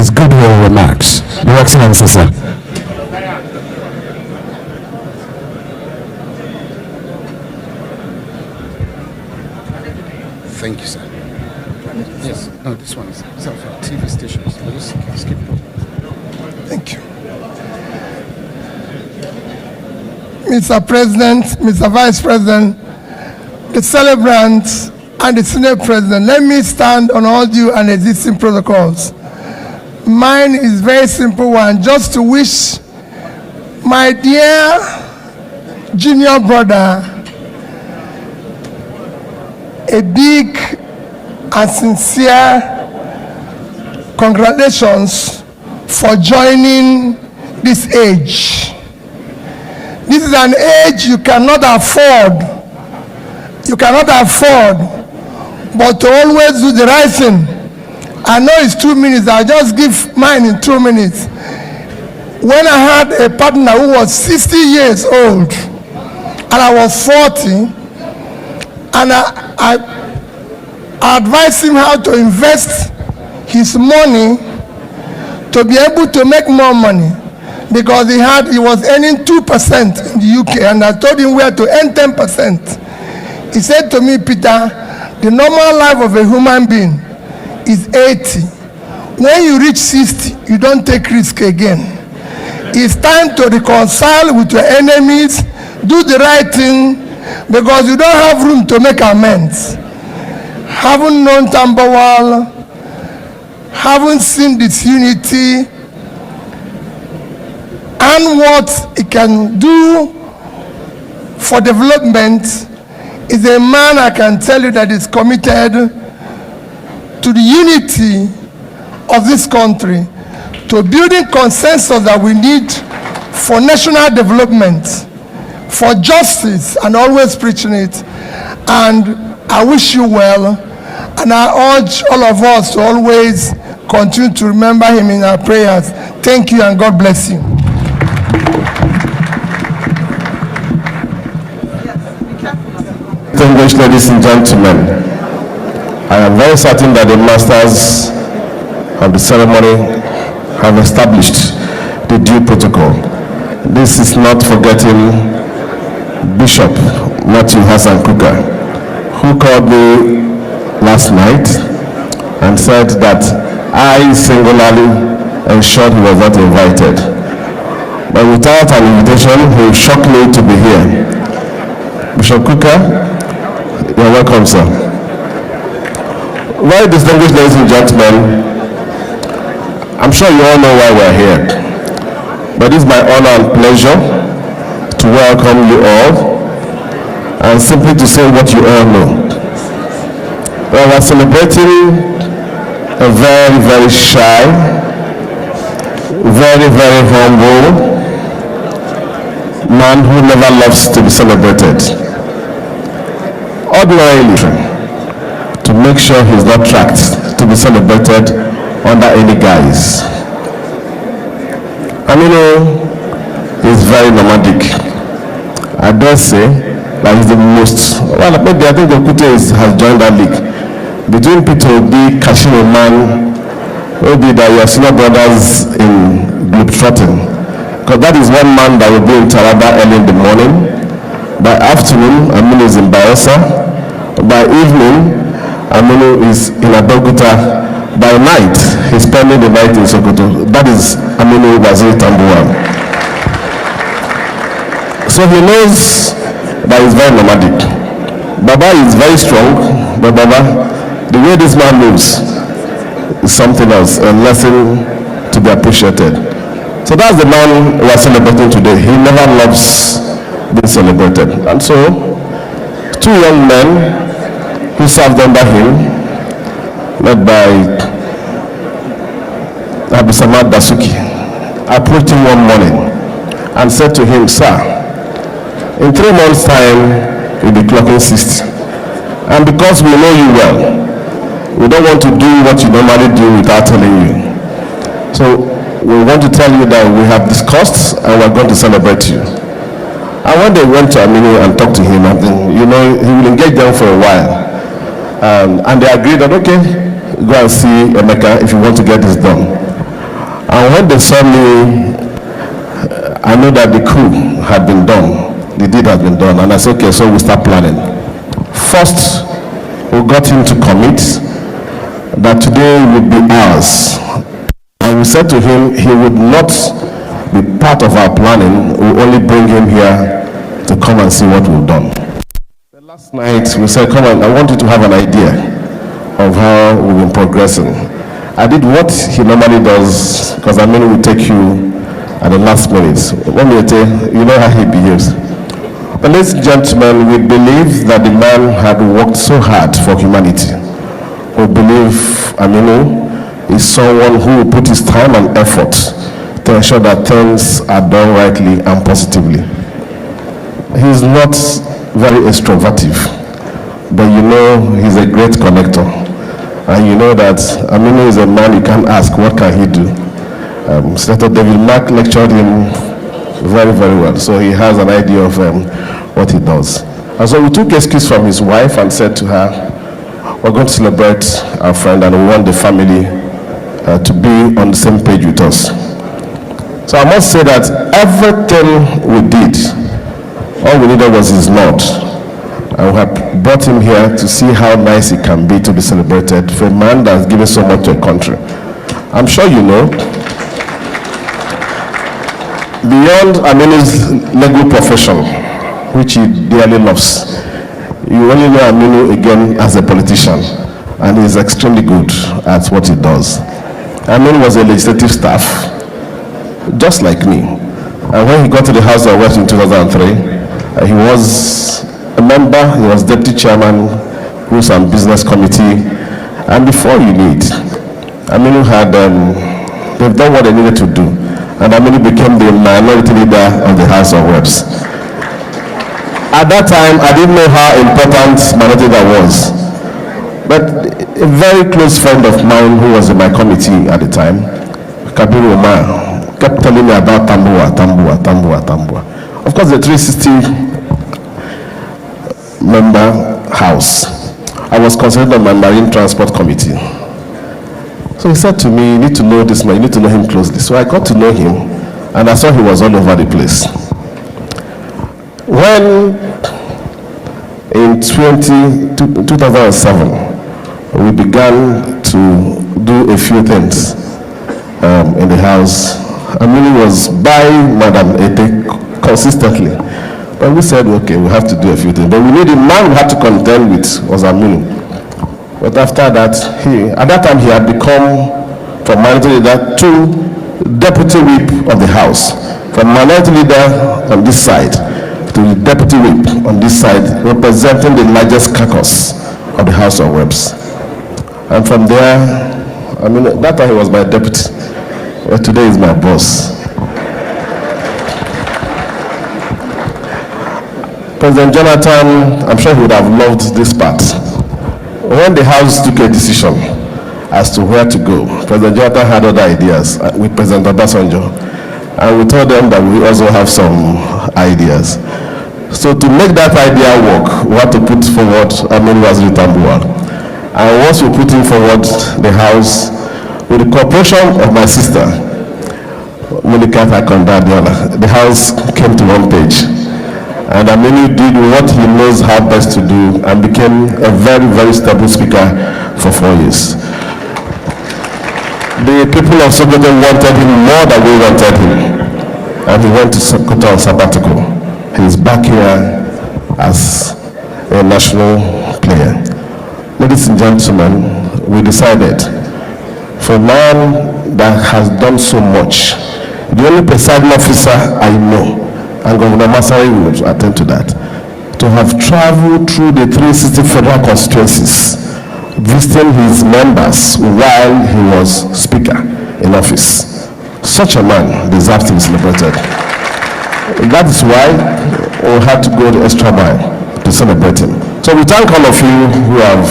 his goodwill remarks. Your Excellency, sir. Thank you, sir. Yes, no, this one is TV stations. Skip it. Thank you. Mr. President, Mr. Vice President, the celebrants, and the Senate President, let me stand on all due and existing protocols. Mine is very simple one, just to wish my dear junior brother a big and sincere congratulations for joining this age. This is an age you cannot afford. You cannot afford, but to always do the right thing. I know it's 2 minutes. I'll just give mine in 2 minutes. When I had a partner who was 60 years old and I was 40, and I advised him how to invest his money to be able to make more money, because he was earning 2% in the UK, and I told him where to earn 10%. He said to me, Peter, the normal life of a human being is 80. When you reach 60, you don't take risk again. It's time to reconcile with your enemies, do the right thing, because you don't have room to make amends. Haven't known Tambuwal, haven't seen this unity, and what it can do for development, is a man I can tell you that is committed to the unity of this country, to building consensus that we need for national development, for justice, and always preaching it. And I wish you well, and I urge all of us to always continue to remember him in our prayers. Thank you, and God bless you. Distinguished ladies and gentlemen, I am very certain that the masters of the ceremony have established the due protocol. This is not forgetting Bishop Matthew Hassan Kuka, who called me last night and said that I singularly ensured he was not invited. But without an invitation, he shocked me to be here. Bishop Kuka, you're welcome, sir. Very distinguished ladies and gentlemen, I'm sure you all know why we're here. But it's my honor and pleasure to welcome you all and simply to say what you all know. Well, we're celebrating a very, very shy, very, very humble man who never loves to be celebrated. Ordinarily, to make sure he's not tracked to be celebrated under any guise. And you know, he's very nomadic. I dare say that he's the most, well, maybe I think Okute has joined that league. Between Peter Obi, catching a man, maybe that your senior brothers in globetrotting. Because that is one man that will be in Taraba early in the morning. By afternoon, Aminu is in Bayelsa. By evening, Aminu is in Abeokuta. By night, he's spending the night in Sokoto. That is Aminu Waziri Tambuwal. So he knows that he's very nomadic. Baba is very strong, but Baba, the way this man moves is something else, a lesson to be appreciated. So that's the man we are celebrating today. He never loves being celebrated. And so, two young men who served under him, led by Abisamad Dasuki, approached him one morning and said to him, "Sir, in 3 months' time, you'll be clocking 60. And because we know you well, we don't want to do what you normally do without telling you. So we want to tell you that we have discussed and we're going to celebrate you." And when they went to Aminu and talked to him, and then, you know, he will engage them for a while. And they agreed that, okay, go and see Emeka if you want to get this done. And when they saw me, I know that the coup had been done, the deed had been done, and I said, okay, so we start planning. First, we got him to commit that today would be ours. And we said to him, he would not be part of our planning, we only bring him here to come and see what we've done. The last night, we said, come on, I want you to have an idea of how we've been progressing. I did what he normally does, because I mean, we take you at the last minute. Let me tell you, you know how he behaves. But ladies and gentlemen, we believe that the man had worked so hard for humanity. We believe Aminu is someone who will put his time and effort to ensure that things are done rightly and positively. He's not very extroverted, but you know he's a great connector. And you know that Aminu is a man you can ask, what can he do? Senator David Mark lectured him very, very well. So he has an idea of what he does. And so we took excuse from his wife and said to her, we're going to celebrate our friend and we want the family to be on the same page with us. So I must say that everything we did, all we needed was his nod. And we have brought him here to see how nice it can be to be celebrated for a man that has given so much to a country. I'm sure you know, beyond Aminu's legal profession, which he dearly loves, you only know Aminu again as a politician, and he's extremely good at what he does. Aminu was a legislative staff, just like me. And when he got to the House of Reps in 2003, he was a member, he was deputy chairman, Rules and Business Committee, and before you need, Aminu had, they've done what they needed to do, and Aminu became the minority leader of the House of Reps. At that time, I didn't know how important minority leader was, but a very close friend of mine who was in my committee at the time, Kabiru Omar, kept telling me about Tambuwal. Of course, the 360 member house. I was considered on my marine transport committee. So he said to me, you need to know this man, you need to know him closely. So I got to know him, and I saw he was all over the place. When in 2007, we began to do a few things in the house. Aminu was by Madam Ete consistently. But we said, okay, we have to do a few things. But we need a man we had to contend with was Aminu. But after that, at that time he had become from minority leader to deputy whip of the house. From minority leader on this side to the deputy whip on this side, representing the largest caucus of the House of Reps. And from there, I mean, that time he was my deputy, but today he's my boss. President Jonathan, I'm sure he would have loved this part. When the House took a decision as to where to go, President Jonathan had other ideas with President Obasanjo, and we told them that we also have some ideas. So to make that idea work, we had to put forward Tambuwal. And once we put him forward, the House, with the cooperation of my sister, Monica Takondadiola, the House came to one page. And Aminu did what he knows how best to do and became a very, very stable speaker for 4 years. The people of Sokoto wanted him more than we wanted him. And he went to Sokoto on sabbatical. He's back here as a national player. Ladies and gentlemen, we decided for a man that has done so much, the only presiding officer I know, and Governor Masari will attend to that, to have traveled through the 360 federal constituencies, visiting his members while he was speaker in office. Such a man deserves to be celebrated. That is why we had to go the extra mile to celebrate him. So we thank all of you who have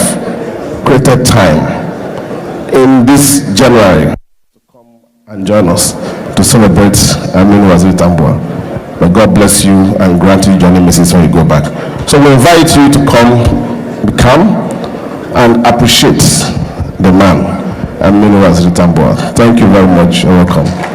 created time in this January to come and join us to celebrate Tambuwal. May God bless you and grant you journey mercies when you go back. So we invite you to come and appreciate the man. and University Tambuwal. Thank you very much. You're welcome.